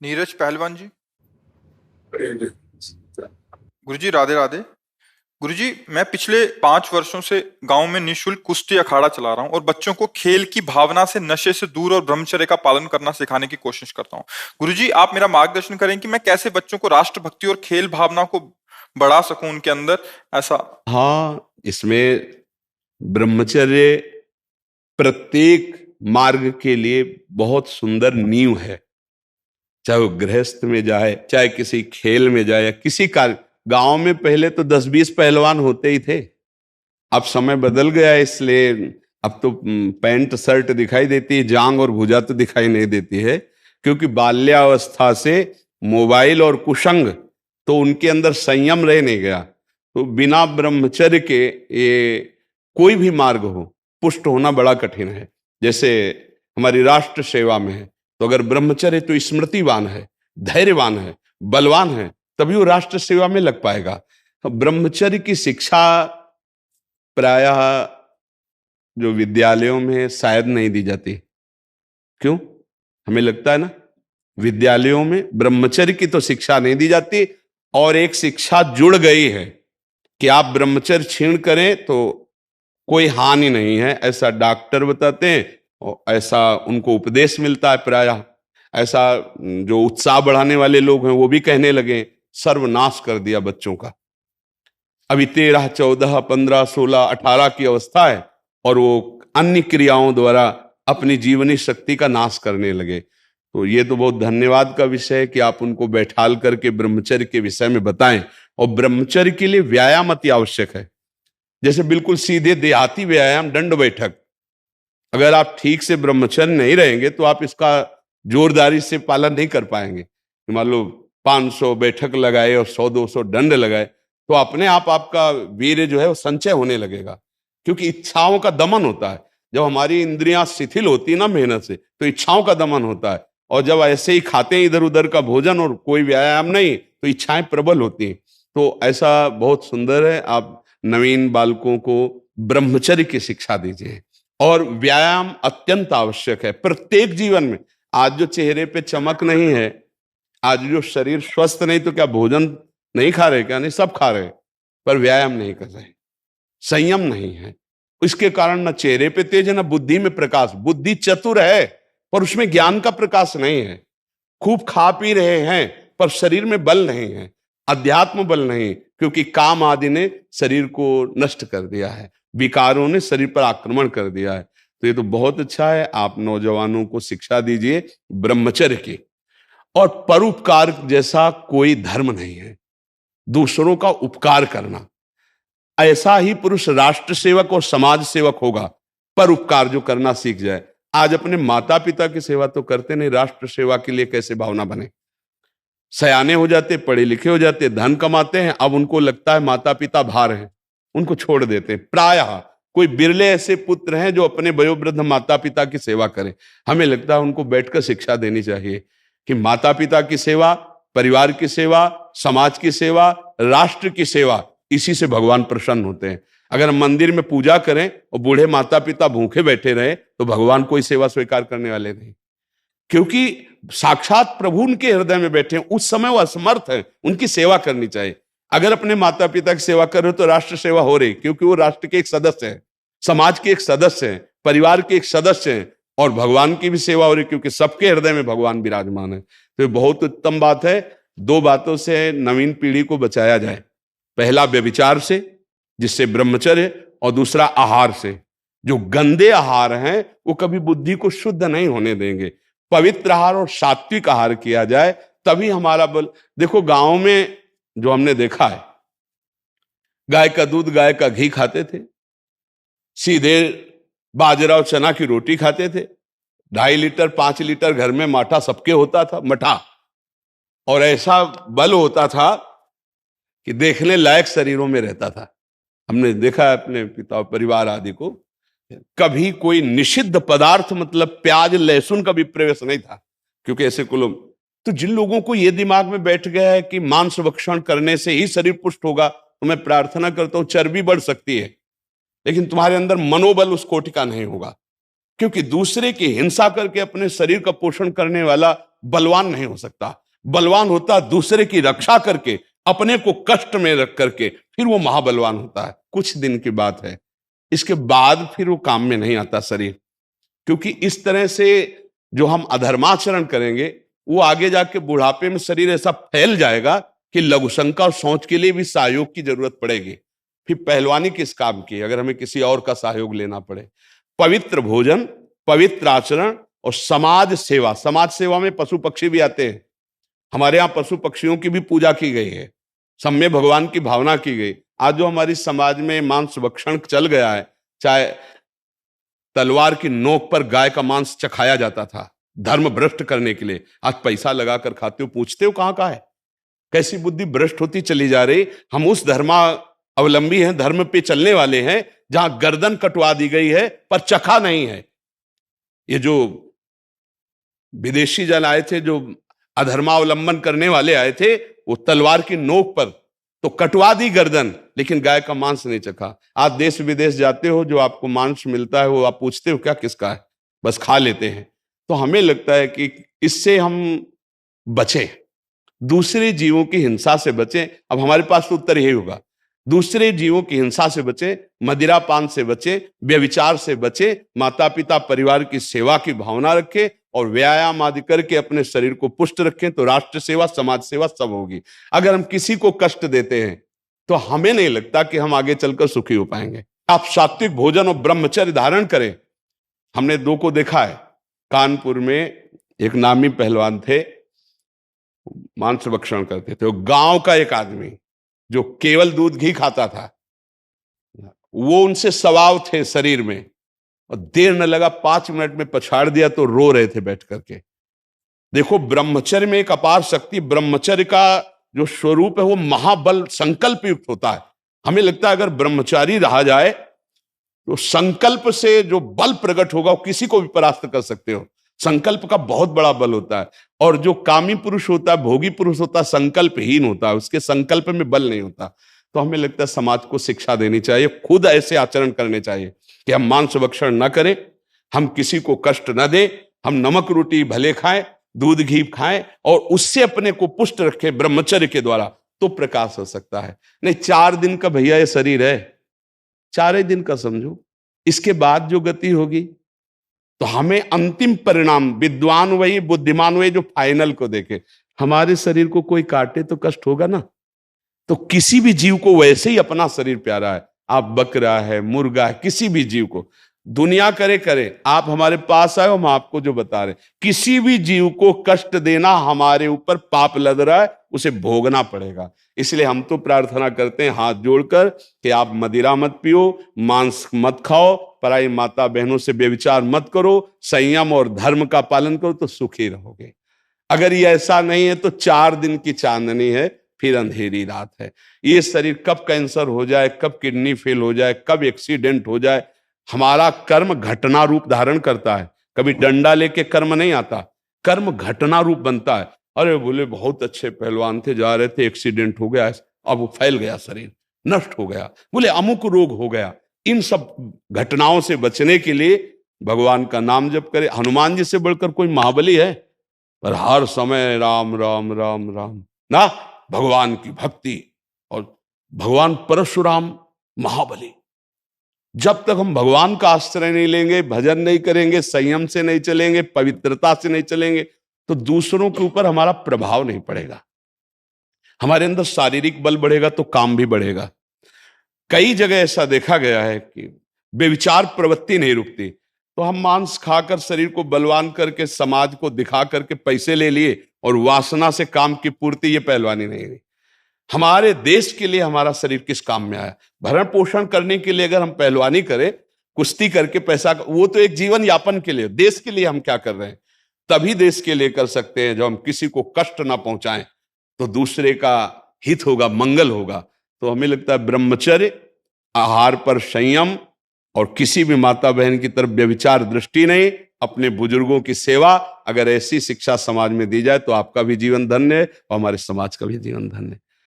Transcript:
नीरज पहलवान जी। गुरुजी राधे राधे। गुरुजी, मैं पिछले 5 वर्षों से गांव में निःशुल्क कुश्ती अखाड़ा चला रहा हूं और बच्चों को खेल की भावना से, नशे से दूर और ब्रह्मचर्य का पालन करना सिखाने की कोशिश करता हूं। गुरुजी, आप मेरा मार्गदर्शन करें कि मैं कैसे बच्चों को राष्ट्रभक्ति और खेल भावना को बढ़ा सकूं उनके अंदर, ऐसा। हाँ, इसमें ब्रह्मचर्य प्रत्येक मार्ग के लिए बहुत सुंदर नींव है। चाहे वो गृहस्थ में जाए, चाहे किसी खेल में जाए, या किसी कार्य। गांव में पहले तो 10-20 पहलवान होते ही थे। अब समय बदल गया है, इसलिए अब तो पैंट शर्ट दिखाई देती है, जांग और भुजा तो दिखाई नहीं देती है। क्योंकि बाल्यावस्था से मोबाइल और कुसंग, तो उनके अंदर संयम रह नहीं गया। तो बिना ब्रह्मचर्य के ये कोई भी मार्ग हो, पुष्ट होना बड़ा कठिन है। जैसे हमारी राष्ट्र सेवा में है, तो अगर ब्रह्मचर्य तो स्मृतिवान है, धैर्यवान है, बलवान है, तभी वो राष्ट्र सेवा में लग पाएगा। तो ब्रह्मचर्य की शिक्षा प्रायः जो विद्यालयों में शायद नहीं दी जाती। क्यों? हमें लगता है ना, विद्यालयों में ब्रह्मचर्य की तो शिक्षा नहीं दी जाती, और एक शिक्षा जुड़ गई है कि आप ब्रह्मचर्य क्षीण करें तो कोई हानि नहीं है, ऐसा डॉक्टर बताते हैं और ऐसा उनको उपदेश मिलता है प्रायः। ऐसा जो उत्साह बढ़ाने वाले लोग हैं वो भी कहने लगे। सर्वनाश कर दिया बच्चों का। अभी 13, 14, 15, 16, 18 की अवस्था है और वो अन्य क्रियाओं द्वारा अपनी जीवनी शक्ति का नाश करने लगे। तो ये तो बहुत धन्यवाद का विषय है कि आप उनको बैठाल करके ब्रह्मचर्य के विषय में बताएं। और ब्रह्मचर्य के लिए व्यायाम अति आवश्यक है। जैसे बिल्कुल सीधे देहाती व्यायाम, दंड बैठक। अगर आप ठीक से ब्रह्मचर्य नहीं रहेंगे तो आप इसका जोरदारी से पालन नहीं कर पाएंगे। मान लो 500 बैठक लगाए और 100-200 दंड लगाए, तो अपने आप आपका वीर्य जो है वो संचय होने लगेगा। क्योंकि इच्छाओं का दमन होता है। जब हमारी इंद्रियां शिथिल होती है ना मेहनत से, तो इच्छाओं का दमन होता है। और जब ऐसे ही खाते हैं इधर उधर का भोजन और कोई व्यायाम नहीं, तो इच्छाएं प्रबल होती हैं। तो ऐसा बहुत सुंदर है, आप नवीन बालकों को ब्रह्मचर्य की शिक्षा दीजिए। और व्यायाम अत्यंत आवश्यक है प्रत्येक जीवन में। आज जो चेहरे पे चमक नहीं है, आज जो शरीर स्वस्थ नहीं, तो क्या भोजन नहीं खा रहे? क्या नहीं, सब खा रहे, पर व्यायाम नहीं कर रहे, संयम नहीं है। इसके कारण न चेहरे पे तेज है, न बुद्धि में प्रकाश। बुद्धि चतुर है पर उसमें ज्ञान का प्रकाश नहीं है। खूब खा पी रहे हैं पर शरीर में बल नहीं है, अध्यात्म बल नहीं, क्योंकि काम आदि ने शरीर को नष्ट कर दिया है, विकारों ने शरीर पर आक्रमण कर दिया है। तो ये तो बहुत अच्छा है, आप नौजवानों को शिक्षा दीजिए ब्रह्मचर्य की। और परोपकार जैसा कोई धर्म नहीं है, दूसरों का उपकार करना। ऐसा ही पुरुष राष्ट्र सेवक और समाज सेवक होगा, परोपकार जो करना सीख जाए। आज अपने माता पिता की सेवा तो करते नहीं, राष्ट्र सेवा के लिए कैसे भावना बने? सयाने हो जाते, पढ़े लिखे हो जाते, धन कमाते हैं, अब उनको लगता है माता पिता भार हैं, उनको छोड़ देते हैं। प्रायः कोई बिरले ऐसे पुत्र हैं जो अपने वयोवृद्ध माता पिता की सेवा करें। हमें लगता है उनको बैठकर शिक्षा देनी चाहिए कि माता पिता की सेवा, परिवार की सेवा, समाज की सेवा, राष्ट्र की सेवा, इसी से भगवान प्रसन्न होते हैं। अगर हम मंदिर में पूजा करें और बूढ़े माता पिता भूखे बैठे रहे, तो भगवान कोई सेवा स्वीकार करने वाले नहीं। क्योंकि साक्षात प्रभु उनके हृदय में बैठे हैं, उस समय वो असमर्थ है, उनकी सेवा करनी चाहिए। अगर अपने माता पिता की सेवा कर रहे हो तो राष्ट्र सेवा हो रही, क्योंकि वो राष्ट्र के एक सदस्य हैं, समाज के एक सदस्य हैं, परिवार के एक सदस्य हैं, और भगवान की भी सेवा हो रही, क्योंकि सबके हृदय में भगवान विराजमान है। तो ये बहुत उत्तम बात है। 2 बातों से नवीन पीढ़ी को बचाया जाए। पहला व्यभिचार से, जिससे ब्रह्मचर्य, और दूसरा आहार से। जो गंदे आहार हैं वो कभी बुद्धि को शुद्ध नहीं होने देंगे। पवित्र आहार और सात्विक आहार किया जाए, तभी हमारा बल। देखो गांव में जो हमने देखा है, गाय का दूध, गाय का घी खाते थे, सीधे बाजरा और चना की रोटी खाते थे, 2.5 लीटर 5 लीटर घर में माठा सबके होता था, मठा। और ऐसा बल होता था कि देखने लायक शरीरों में रहता था। हमने देखा है अपने पिता परिवार आदि को, कभी कोई निषिद्ध पदार्थ मतलब प्याज लहसुन का भी प्रवेश नहीं था, क्योंकि ऐसे को लोग। तो जिन लोगों को यह दिमाग में बैठ गया है कि मांस भक्षण करने से ही शरीर पुष्ट होगा, तो मैं प्रार्थना करता हूं, चर्बी बढ़ सकती है लेकिन तुम्हारे अंदर मनोबल उस कोटि का नहीं होगा। क्योंकि दूसरे की हिंसा करके अपने शरीर का पोषण करने वाला बलवान नहीं हो सकता। बलवान होता दूसरे की रक्षा करके, अपने को कष्ट में रख करके, फिर वो महाबलवान होता है। कुछ दिन की बात है, इसके बाद फिर वो काम में नहीं आता शरीर। क्योंकि इस तरह से जो हम अधर्माचरण करेंगे, वो आगे जाके बुढ़ापे में शरीर ऐसा फैल जाएगा कि लघुशंका और सोच के लिए भी सहयोग की जरूरत पड़ेगी। फिर पहलवानी किस काम की, अगर हमें किसी और का सहयोग लेना पड़े। पवित्र भोजन, पवित्र आचरण और समाज सेवा। समाज सेवा में पशु पक्षी भी आते हैं। हमारे यहाँ पशु पक्षियों की भी पूजा की गई है, सब में भगवान की भावना की गई। आज जो हमारी समाज में मांस भक्षण चल गया है, चाहे तलवार की नोक पर गाय का मांस चखाया जाता था धर्म भ्रष्ट करने के लिए, आज पैसा लगाकर खाते हो, पूछते हो कहां का है। कैसी बुद्धि भ्रष्ट होती चली जा रही। हम उस धर्मा अवलंबी हैं, धर्म पे चलने वाले हैं, जहां गर्दन कटवा दी गई है पर चखा नहीं है। ये जो विदेशी जन आए थे, जो अधर्मावलंबन करने वाले आए थे, वो तलवार की नोक पर तो कटवा दी गर्दन, लेकिन गाय का मांस नहीं चखा। आप देश विदेश जाते हो, जो आपको मांस मिलता है वो आप पूछते हो क्या किसका है, बस खा लेते हैं। तो हमें लगता है कि इससे हम बचें, दूसरे जीवों की हिंसा से बचें। अब हमारे पास तो उत्तर यही होगा, दूसरे जीवों की हिंसा से बचें, मदिरा पान से बचें, व्यभिचार से बचें, माता पिता परिवार की सेवा की भावना रखें और व्यायाम आदि करके अपने शरीर को पुष्ट रखें, तो राष्ट्र सेवा, समाज सेवा सब होगी। अगर हम किसी को कष्ट देते हैं तो हमें नहीं लगता कि हम आगे चलकर सुखी हो पाएंगे। आप सात्विक भोजन और ब्रह्मचर्य धारण करें। हमने दो को देखा है, कानपुर में एक नामी पहलवान थे, मांस भक्षण करते थे। वो गांव का एक आदमी जो केवल दूध घी खाता था, वो उनसे स्वभाव थे शरीर में, और देर न लगा 5 मिनट में पछाड़ दिया तो रो रहे थे बैठ करके। देखो, ब्रह्मचर्य में एक अपार शक्ति, ब्रह्मचर्य का जो स्वरूप है वो महाबल संकल्प युक्त होता है। हमें लगता है अगर ब्रह्मचारी रहा जाए तो संकल्प से जो बल प्रकट होगा वो किसी को भी परास्त कर सकते हो। संकल्प का बहुत बड़ा बल होता है। और जो कामी पुरुष होता है, भोगी पुरुष होता है, संकल्पहीन होता है, उसके संकल्प में बल नहीं होता। तो हमें लगता है समाज को शिक्षा देनी चाहिए, खुद ऐसे आचरण करने चाहिए कि हम मांस भक्षण न करें, हम किसी को कष्ट न दें, हम नमक रोटी भले खाएं, दूध घी खाएं और उससे अपने को पुष्ट रखें ब्रह्मचर्य के द्वारा, तो प्रकाश हो सकता है। नहीं 4 दिन का भैया ये शरीर है, 4 ही दिन का समझो, इसके बाद जो गति होगी। तो हमें अंतिम परिणाम, विद्वान वही बुद्धिमान वही जो फाइनल को देखे। हमारे शरीर को कोई काटे तो कष्ट होगा ना, तो किसी भी जीव को वैसे ही अपना शरीर प्यारा है। आप बकरा है, मुर्गा है, किसी भी जीव को दुनिया करे, आप हमारे पास आए, हम आपको जो बता रहे, किसी भी जीव को कष्ट देना हमारे ऊपर पाप लग रहा है, उसे भोगना पड़ेगा। इसलिए हम तो प्रार्थना करते हैं हाथ जोड़कर कि आप मदिरा मत पियो, मांस मत खाओ, पराई माता बहनों से व्यभिचार मत करो, संयम और धर्म का पालन करो, तो सुखी रहोगे। अगर ये ऐसा नहीं है तो 4 दिन की चांदनी है, फिर अंधेरी रात है। ये शरीर कब कैंसर हो जाए, कब किडनी फेल हो जाए, कब एक्सीडेंट हो जाए, हमारा कर्म घटना रूप धारण करता है। कभी डंडा लेके कर्म नहीं आता, कर्म घटना रूप बनता है। अरे बोले बहुत अच्छे पहलवान थे, जा रहे थे, एक्सीडेंट हो गया, अब वो फैल गया, शरीर नष्ट हो गया, बोले अमुक रोग हो गया। इन सब घटनाओं से बचने के लिए भगवान का नाम जप करे। हनुमान जी से बढ़कर कोई महाबली है? पर हर समय राम राम राम राम ना, भगवान की भक्ति। और भगवान परशुराम महाबली। जब तक हम भगवान का आश्रय नहीं लेंगे, भजन नहीं करेंगे, संयम से नहीं चलेंगे, पवित्रता से नहीं चलेंगे, तो दूसरों के ऊपर हमारा प्रभाव नहीं पड़ेगा। हमारे अंदर शारीरिक बल बढ़ेगा तो काम भी बढ़ेगा। कई जगह ऐसा देखा गया है कि बेविचार प्रवृत्ति नहीं रुकती, तो हम मांस खाकर शरीर को बलवान करके समाज को दिखा करके पैसे ले लिए और वासना से काम की पूर्ति, ये पहलवानी नहीं हुई। हमारे देश के लिए हमारा शरीर किस काम में आया? भरण पोषण करने के लिए अगर हम पहलवानी करें, कुश्ती करके पैसा, वो तो एक जीवन यापन के लिए, देश के लिए हम क्या कर रहे हैं? तभी देश के लिए कर सकते हैं जब हम किसी को कष्ट ना पहुंचाएं, तो दूसरे का हित होगा, मंगल होगा। तो हमें लगता है ब्रह्मचर्य, आहार पर संयम और किसी भी माता बहन की तरफ व्यभिचार दृष्टि नहीं, अपने बुजुर्गों की सेवा, अगर ऐसी शिक्षा समाज में दी जाए तो आपका भी जीवन धन्य है और हमारे समाज का भी जीवन धन्य है।